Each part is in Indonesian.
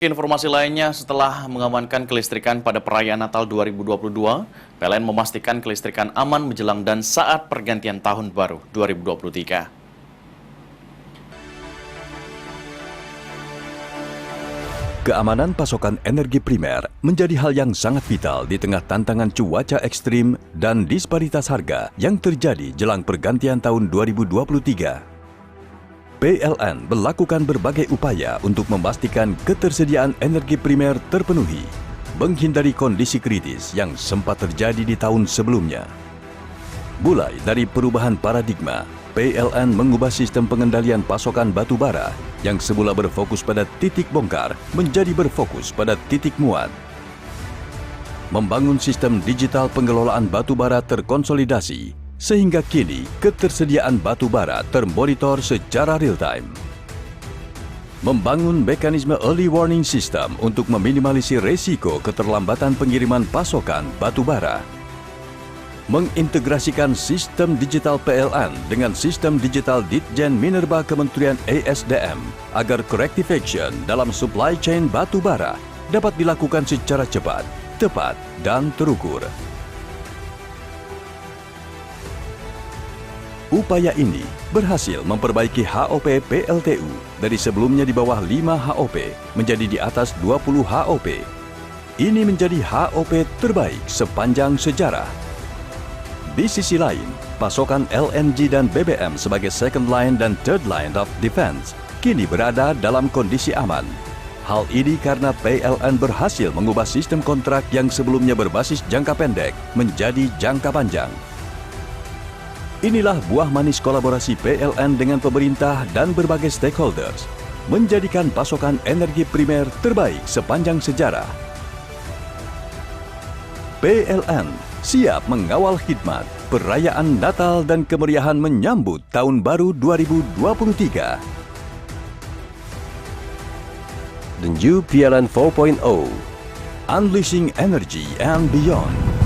Informasi lainnya, setelah mengamankan kelistrikan pada perayaan Natal 2022, PLN memastikan kelistrikan aman menjelang dan saat pergantian tahun baru 2023. Keamanan pasokan energi primer menjadi hal yang sangat vital di tengah tantangan cuaca ekstrim dan disparitas harga yang terjadi jelang pergantian tahun 2023. PLN melakukan berbagai upaya untuk memastikan ketersediaan energi primer terpenuhi, menghindari kondisi kritis yang sempat terjadi di tahun sebelumnya. Mulai dari perubahan paradigma, PLN mengubah sistem pengendalian pasokan batu bara yang semula berfokus pada titik bongkar menjadi berfokus pada titik muat. Membangun sistem digital pengelolaan batu bara terkonsolidasi, sehingga kini ketersediaan batu bara termonitor secara real-time. Membangun mekanisme early warning system untuk meminimalisir resiko keterlambatan pengiriman pasokan batu bara. Mengintegrasikan sistem digital PLN dengan sistem digital Ditjen Minerba Kementerian ESDM agar corrective action dalam supply chain batu bara dapat dilakukan secara cepat, tepat, dan terukur. Upaya ini berhasil memperbaiki HOP PLTU dari sebelumnya di bawah 5 HOP menjadi di atas 20 HOP. Ini menjadi HOP terbaik sepanjang sejarah. Di sisi lain, pasokan LNG dan BBM sebagai second line dan third line of defense kini berada dalam kondisi aman. Hal ini karena PLN berhasil mengubah sistem kontrak yang sebelumnya berbasis jangka pendek menjadi jangka panjang. Inilah buah manis kolaborasi PLN dengan pemerintah dan berbagai stakeholders, menjadikan pasokan energi primer terbaik sepanjang sejarah. PLN siap mengawal khidmat, perayaan Natal dan kemeriahan menyambut Tahun Baru 2023. The new PLN 4.0, Unleashing Energy and Beyond.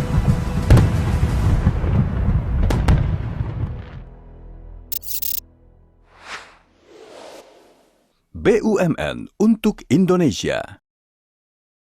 BUMN untuk Indonesia.